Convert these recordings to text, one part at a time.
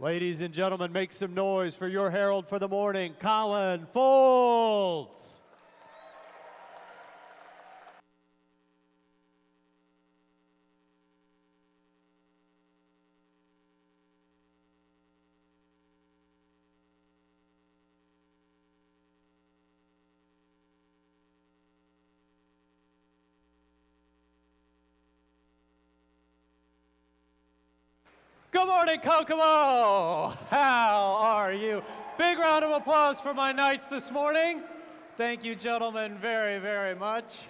Ladies and gentlemen, make some noise for your herald for the morning, Colin Foltz. Good morning, Kokomo! How are you? Big round of applause for my Knights this morning. Thank you, gentlemen, very, very much.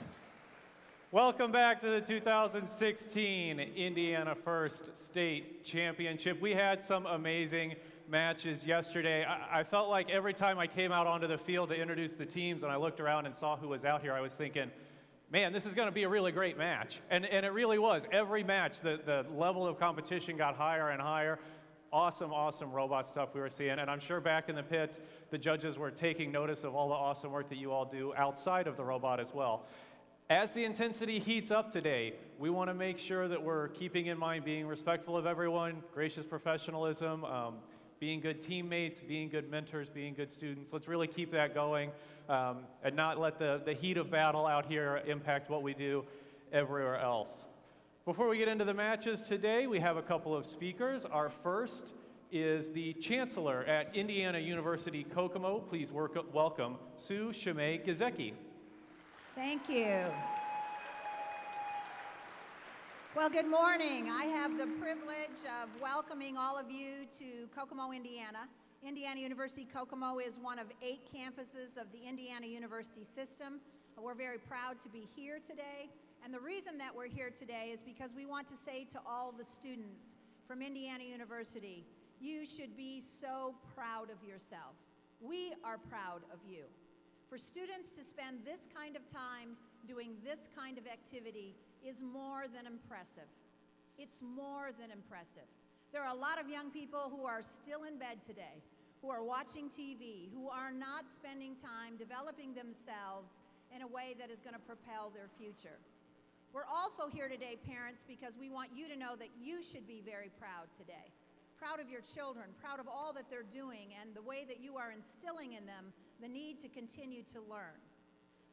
Welcome back to the 2016 Indiana First State Championship. We had some amazing matches yesterday. I felt like every time I came out onto the field to introduce the teams and I looked around and saw who was out here, I was thinking, man, this is going to be a really great match. And it really was. Every match, the level of competition got higher and higher. Awesome, awesome robot stuff we were seeing. And I'm sure back in the pits, the judges were taking notice of all the awesome work that you all do outside of the robot as well. As the intensity heats up today, we want to make sure that we're keeping in mind being respectful of everyone, gracious professionalism, being good teammates, being good mentors, being good students. Let's really keep that going and not let the heat of battle out here impact what we do everywhere else. Before we get into the matches today, we have a couple of speakers. Our first is the Chancellor at Indiana University Kokomo. Please welcome Sue Shimei Gizeki. Thank you. Well, good morning. I have the privilege of welcoming all of you to Kokomo, Indiana. Indiana University Kokomo is one of 8 campuses of the Indiana University system. We're very proud to be here today. And the reason that we're here today is because we want to say to all the students from Indiana University, you should be so proud of yourself. We are proud of you. For students to spend this kind of time doing this kind of activity is more than impressive. It's more than impressive. There are a lot of young people who are still in bed today, who are watching TV, who are not spending time developing themselves in a way that is going to propel their future. We're also here today, parents, because we want you to know that you should be very proud today. Proud of your children, proud of all that they're doing and the way that you are instilling in them the need to continue to learn.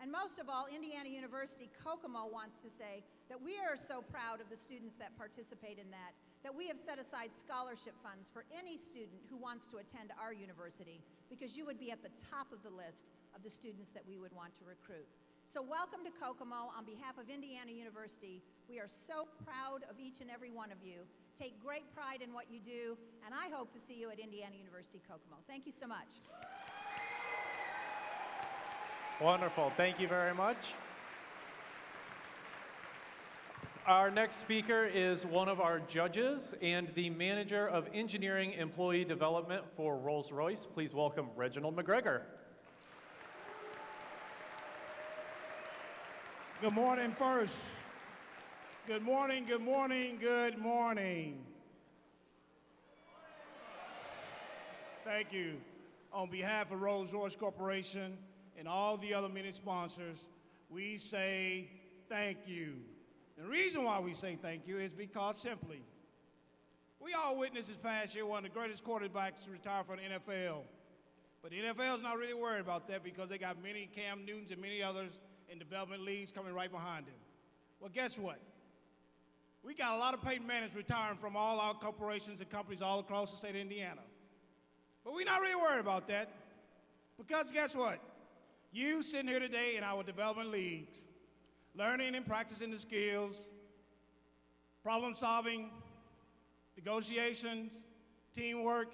And most of all, Indiana University Kokomo wants to say that we are so proud of the students that participate in that we have set aside scholarship funds for any student who wants to attend our university, because you would be at the top of the list of the students that we would want to recruit. So welcome to Kokomo. On behalf of Indiana University, we are so proud of each and every one of you. Take great pride in what you do, and I hope to see you at Indiana University Kokomo. Thank you so much. Wonderful. Thank you very much. Our next speaker is one of our judges and the Manager of Engineering Employee Development for Rolls-Royce. Please welcome Reginald McGregor. Good morning, first. Good morning, good morning, good morning. Thank you. On behalf of Rolls-Royce Corporation and all the other many sponsors, we say thank you. The reason why we say thank you is because simply, we all witnessed this past year one of the greatest quarterbacks retire from the NFL. But the NFL is not really worried about that because they got many Cam Newtons and many others in development leagues coming right behind him. Well, guess what? We got a lot of Peyton Mannings retiring from all our corporations and companies all across the state of Indiana. But we're not really worried about that because guess what? You sitting here today in our development leagues, learning and practicing the skills, problem solving, negotiations, teamwork.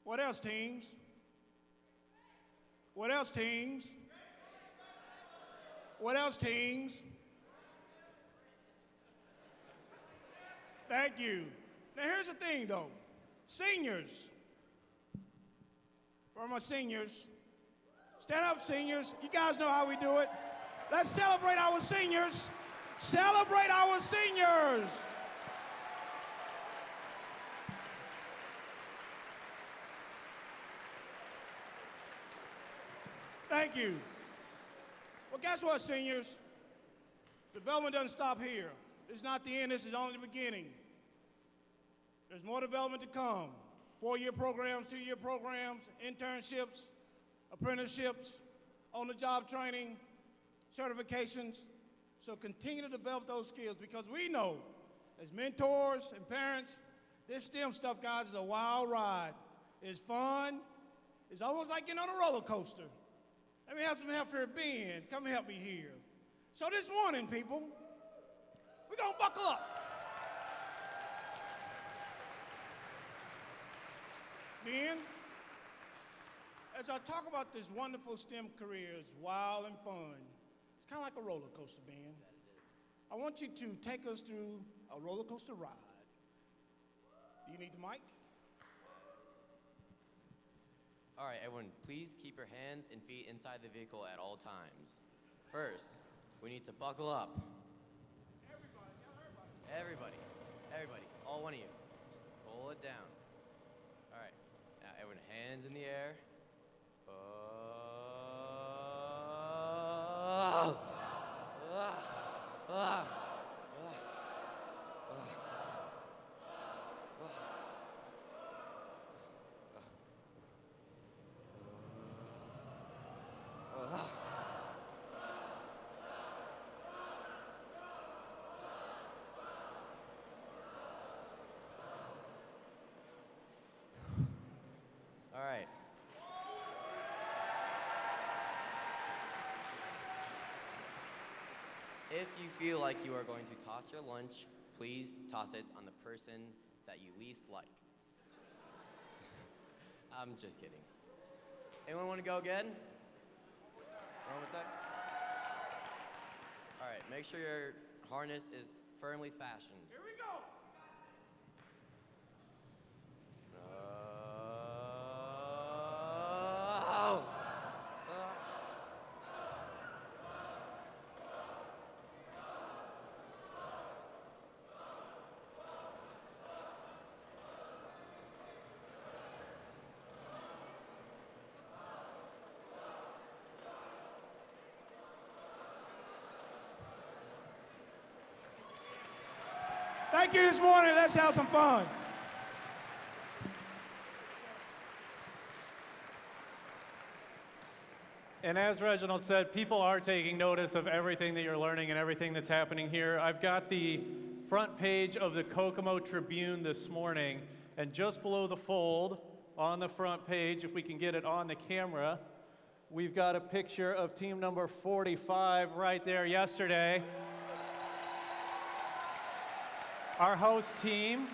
What else, teams? What else, teams? What else, teams? Thank you. Now here's the thing though. Seniors, for my seniors, stand up seniors. You guys know how we do it. Let's celebrate our seniors. Celebrate our seniors. Thank you. Well, guess what, seniors? Development doesn't stop here. This is not the end, this is only the beginning. There's more development to come. 4-year programs, 2-year programs, internships, apprenticeships, on-the-job training, certifications. So continue to develop those skills because we know as mentors and parents, this STEM stuff, guys, is a wild ride. It's fun. It's almost like getting on a roller coaster. Let me have some help here, Ben. Come help me here. So this morning, people, we're going to buckle up. Ben, as I talk about this wonderful STEM career, it's wild and fun. It's kind of like a roller coaster, Ben. I want you to take us through a roller coaster ride. Do you need the mic? All right, everyone, please keep your hands and feet inside the vehicle at all times. First, we need to buckle up. Everybody, all one of you. Just pull it down. All right, now everyone, hands in the air. All right. If you feel like you are going to toss your lunch, please toss it on the person that you least like. I'm just kidding. Anyone want to go again? One more time? All right, make sure your harness is firmly fastened. Here we go. Thank you this morning. Let's have some fun. And as Reginald said, people are taking notice of everything that you're learning and everything that's happening here. I've got the front page of the Kokomo Tribune this morning, and just below the fold on the front page, if we can get it on the camera, we've got a picture of team number 45 right there yesterday. Our host team,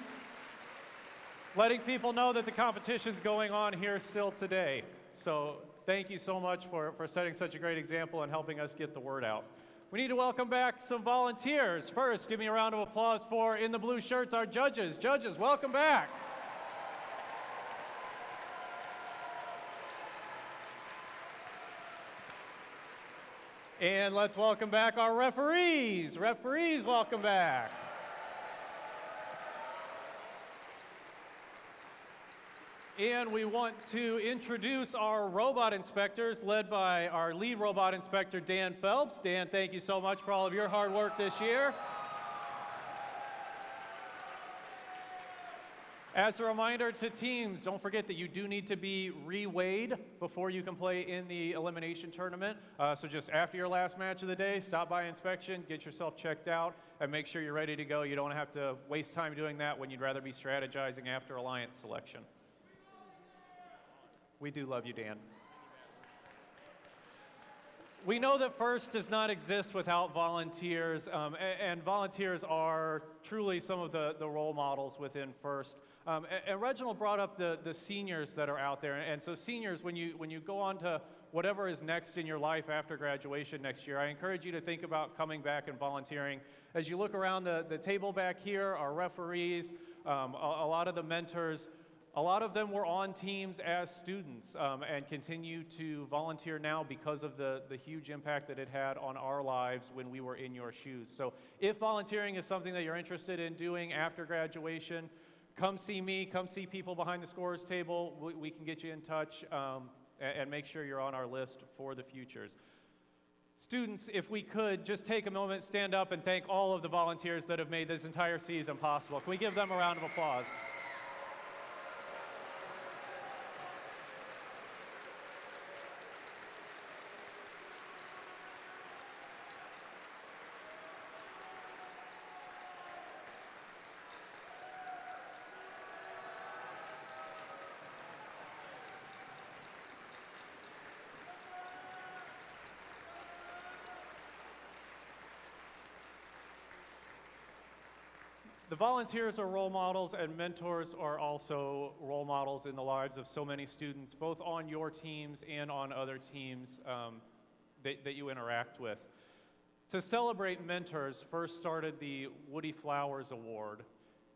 letting people know that the competition's going on here still today. So thank you so much for setting such a great example and helping us get the word out. We need to welcome back some volunteers. First, give me a round of applause for, in the blue shirts, our judges. Judges, welcome back. And let's welcome back our referees. Referees, welcome back. And we want to introduce our robot inspectors, led by our lead robot inspector, Dan Phelps. Dan, thank you so much for all of your hard work this year. As a reminder to teams, don't forget that you do need to be re-weighed before you can play in the elimination tournament. So just after your last match of the day, stop by inspection, get yourself checked out, and make sure you're ready to go. You don't have to waste time doing that when you'd rather be strategizing after alliance selection. We do love you, Dan. We know that FIRST does not exist without volunteers, and volunteers are truly some of the role models within FIRST. And Reginald brought up the seniors that are out there, and so seniors, when you go on to whatever is next in your life after graduation next year, I encourage you to think about coming back and volunteering. As you look around the table back here, our referees, a lot of the mentors, a lot of them were on teams as students and continue to volunteer now because of the huge impact that it had on our lives when we were in your shoes. So if volunteering is something that you're interested in doing after graduation, come see me, come see people behind the scorers table. We can get you in touch and make sure you're on our list for the futures. Students, if we could, just take a moment, stand up and thank all of the volunteers that have made this entire season possible. Can we give them a round of applause? The volunteers are role models, and mentors are also role models in the lives of so many students, both on your teams and on other teams that you interact with. To celebrate mentors, first started the Woody Flowers Award.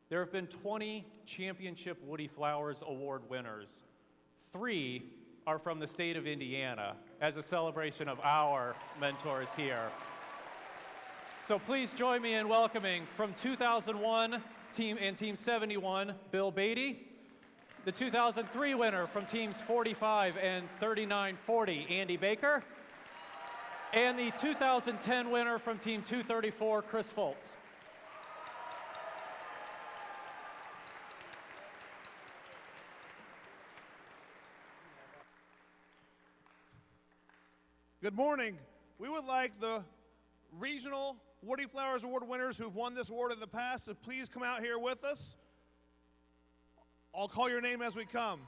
There have been 20 championship Woody Flowers Award winners. 3 are from the state of Indiana as a celebration of our mentors here. So please join me in welcoming from 2001 Team 71, Bill Beatty. The 2003 winner from teams 45 and 3940, Andy Baker. And the 2010 winner from team 234, Chris Foltz. Good morning. We would like the regional Woody Flowers Award winners who've won this award in the past to please come out here with us. I'll call your name as we come.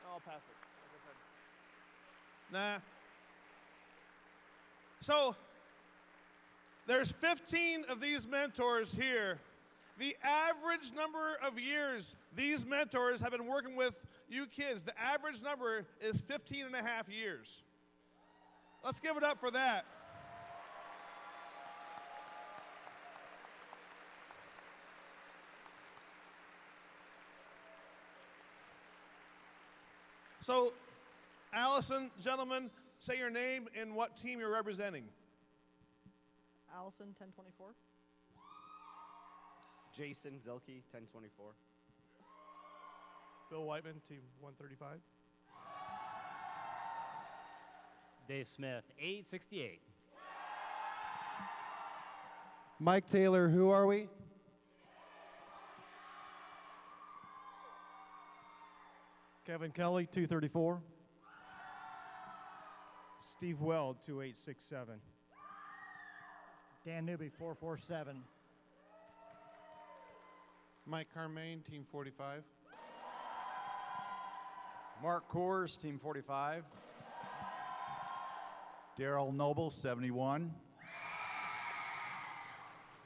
I'll pass it. Nah. So, there's 15 of these mentors here. The average number of years these mentors have been working with you kids, the average number is 15 and a half years. Let's give it up for that. So, Allison, gentlemen, say your name and what team you're representing. Allison, 1024. Jason Zelke, 1024. Bill Whiteman, team 135. Dave Smith, 868. Mike Taylor, who are we? Kevin Kelly, 234. Steve Weld, 2867. Dan Newby, 447. Mike Carmaine, team 45. Mark Coors, team 45. Daryl Noble, 71.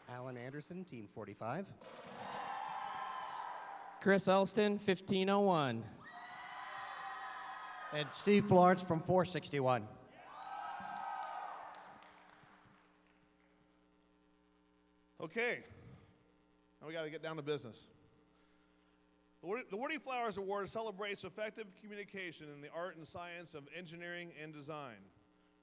Alan Anderson, team 45. Chris Elston, 1501. And Steve Florence from 461. Okay, now we got to get down to business. The Woody Flowers Award celebrates effective communication in the art and science of engineering and design.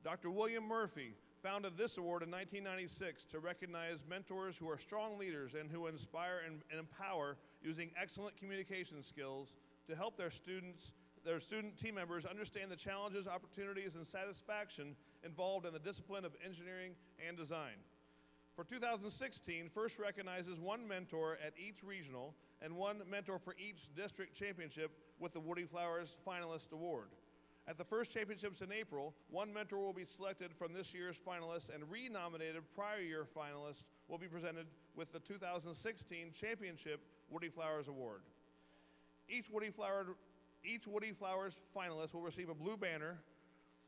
Dr. William Murphy founded this award in 1996 to recognize mentors who are strong leaders and who inspire and empower using excellent communication skills to help their student team members understand the challenges, opportunities, and satisfaction involved in the discipline of engineering and design. For 2016, FIRST recognizes one mentor at each regional and one mentor for each district championship with the Woody Flowers Finalist Award. At the FIRST Championships in April, one mentor will be selected from this year's finalists, and re-nominated prior year finalists will be presented with the 2016 Championship Woody Flowers Award. Each Woody Flowers finalist will receive a blue banner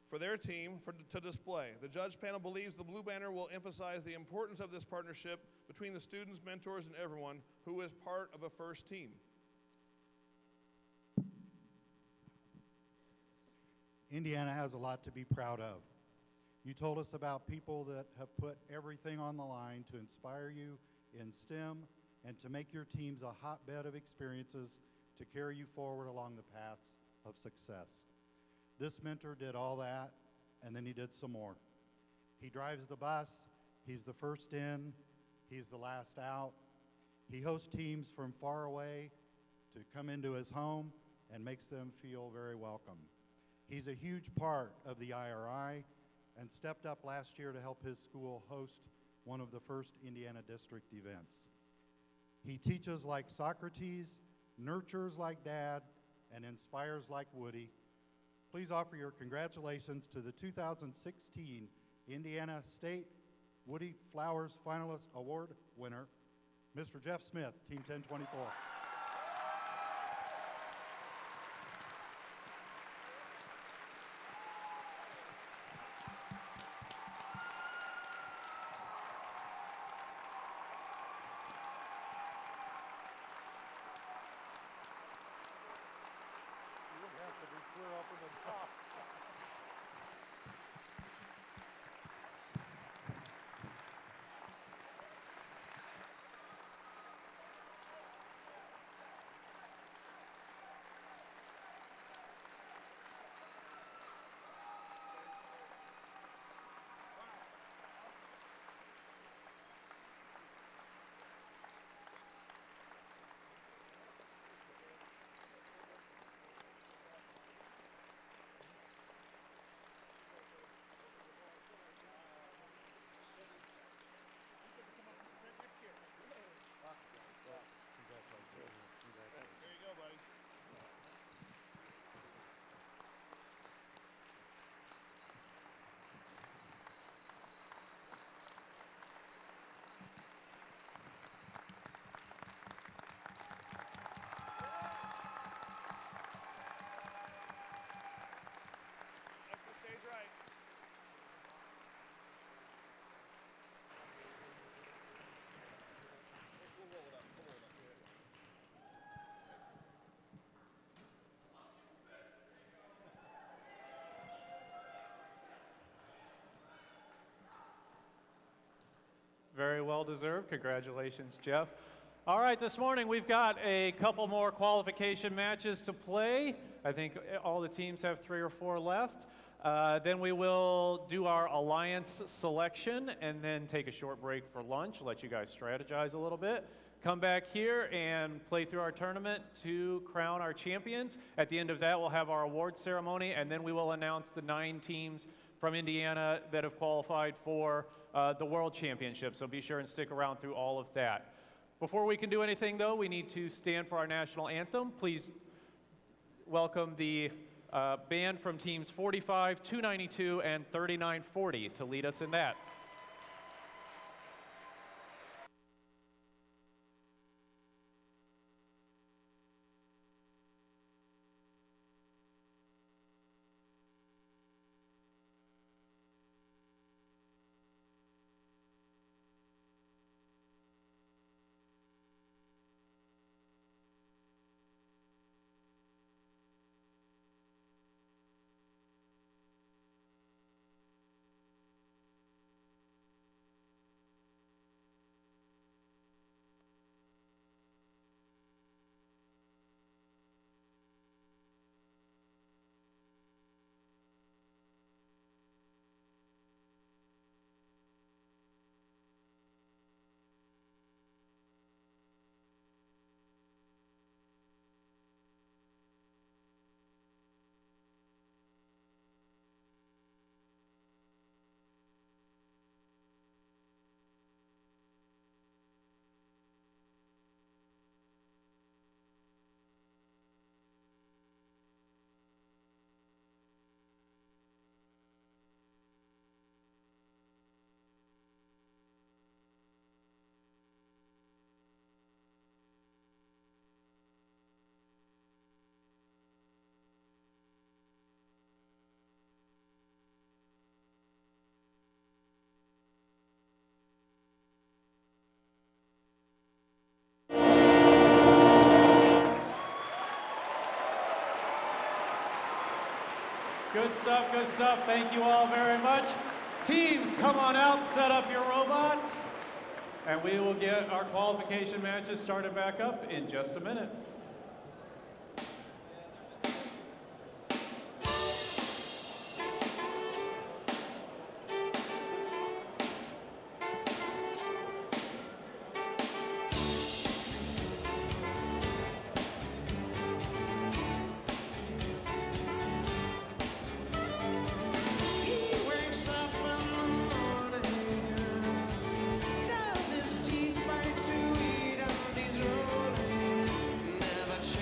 for their team to display. The judge panel believes the blue banner will emphasize the importance of this partnership between the students, mentors, and everyone who is part of a FIRST team. Indiana has a lot to be proud of. You told us about people that have put everything on the line to inspire you in STEM and to make your teams a hotbed of experiences to carry you forward along the paths of success. This mentor did all that, and then he did some more. He drives the bus, he's the first in, he's the last out. He hosts teams from far away to come into his home and makes them feel very welcome. He's a huge part of the IRI and stepped up last year to help his school host one of the first Indiana district events. He teaches like Socrates, nurtures like Dad, and inspires like Woody. Please offer your congratulations to the 2016 Indiana State Woody Flowers Finalist Award winner, Mr. Jeff Smith, Team 1024. We're up in the top. There you go, buddy. That's the stage right. We'll roll it up. We'll roll it up. Very well deserved. Congratulations, Jeff. All right, this morning we've got a couple more qualification matches to play. I think all the teams have 3 or 4 left. Then we will do our alliance selection and then take a short break for lunch, let you guys strategize a little bit. Come back here and play through our tournament to crown our champions. At the end of that, we'll have our awards ceremony, and then we will announce the 9 teams from Indiana that have qualified for the World Championship. So be sure and stick around through all of that. Before we can do anything, though, we need to stand for our national anthem. Please welcome the band from teams 45, 292, and 3940 to lead us in that. Good stuff, good stuff. Thank you all very much. Teams, come on out, set up your robots, and we will get our qualification matches started back up in just a minute.